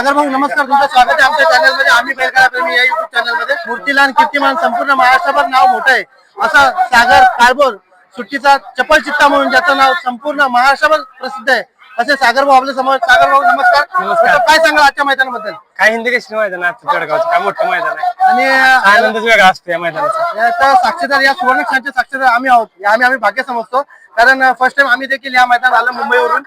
सागर भाऊ नमस्कार, तुमचं स्वागत आहे आमच्या चॅनल मध्ये. आम्ही बैलगाडा प्रेमी या युट्यूब चॅनल मध्ये. मूर्तीलाल कीर्तिमान संपूर्ण महाराष्ट्रभर नाव मोठं आहे असा सागर काळभोर सुट्टीचा चपल चित्ता म्हणून ज्याचं नाव संपूर्ण महाराष्ट्रभर प्रसिद्ध आहे असे सागर भाऊ आपल्या समोर. सागर भाऊ नमस्कार. नमस्कार. काय सांगाल आजच्या मैदानाबद्दल? काय हिंदी केसरी मैदान आहे जळगावचं, काय मोठं मैदान आहे आणि आनंदच वेगळा असतो या मैदानाचा. याचा साक्षीदार या सुवर्ण क्षणाचे साक्षीदार आम्ही आहोत. आम्ही भाग्य समजतो, कारण फर्स्ट टाइम आम्ही देखील या मैदानात आलो मुंबईवरून.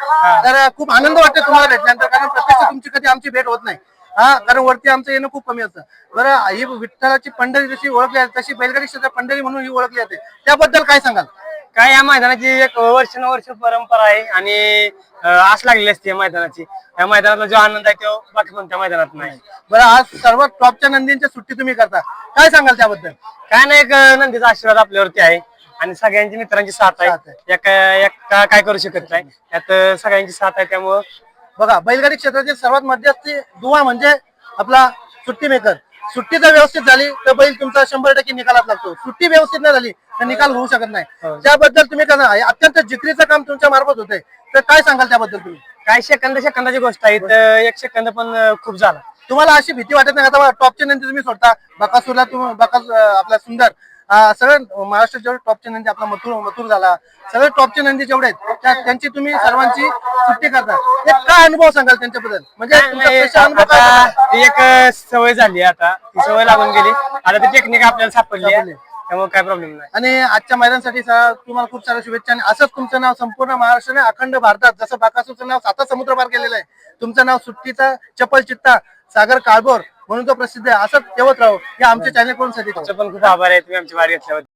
तर खूप आनंद वाटतो तुम्हाला भेटल्यानंतर, कारण प्रत्यक्ष तुमची कधी आमची भेट होत नाही. कारण वरती आमचं येणं खूप कमी असतं. बरं, ही विठ्ठलाची पंढरी जशी ओळखली जाते तशी बैलगाडी क्षेत्र पंढरी म्हणून ही ओळखली जाते, त्याबद्दल काय सांगाल? काय या मैदानाची एक वर्षानुवर्ष परंपरा आहे आणि आस लागलेली असते या मैदानाची. या मैदानातला जो आनंद आहे तो बाकी कोणत्या मैदानात नाही. बरं, आज सर्वात टॉपच्या नंदींच्या सुट्टी तुम्ही करता, काय सांगाल त्याबद्दल? काय नाही, एक नंदीचा आशीर्वाद आपल्यावरती आहे आणि सगळ्यांची मित्रांची साथ आहे. एका काय करू शकत नाही, यात सगळ्यांची साथ आहे. त्यामुळं बघा, बैलगाडी क्षेत्रातील सर्वात मध्यस्थी दुवा म्हणजे आपला सुट्टी मेकर. सुट्टी जर व्यवस्थित झाली तर बैल तुमचा 100% निकालात लागतो. सुट्टी व्यवस्थित नाही झाली तर निकाल होऊ शकत नाही. त्याबद्दल तुम्ही काय, अत्यंत जिकरीचं काम तुमच्या मार्फत होतंय, तर काय सांगाल त्याबद्दल तुम्ही? काय सेकंदाची गोष्ट आहे, तर एक सेकंद पण खूप झाला. तुम्हाला अशी भीती वाटत नाही आता टॉपचे नंदी तुम्ही सोडता, बकासूरला तुम्ही आपला सुंदर, सगळं महाराष्ट्रात जेवढे टॉपचे नंदी, आपला मथुर झाला, सगळे टॉपचे नंदी जेवढे आहेत त्यांची तुम्ही सर्वांची सुट्टी करता. एक काय अनुभव सांगाल त्यांच्याबद्दल? म्हणजे तुमचा special अनुभव काय? आता ती एक सवय झाली, आता ती सवय लागून गेली. आता ती टेक्निक आपल्याला सापडली आहे, त्यामुळे काय प्रॉब्लेम नाही. आणि आजच्या मैदानासाठी तुम्हाला खूप साऱ्या शुभेच्छा. आणि असंच तुमचं नाव संपूर्ण महाराष्ट्राने, अखंड भारतात, जसं बाकासूरचं नाव 7 समुद्र पार केलेलं आहे, तुमचं नाव सुट्टीचा चपल चित्ता सागर काळभोर म्हणून तो प्रसिद्ध आहे. असंच ठेवत राहू या आमच्या चॅनल कडून. तुमचं पण खूप आभार आहे, तुम्ही आमची वारी घेतल्याबद्दल.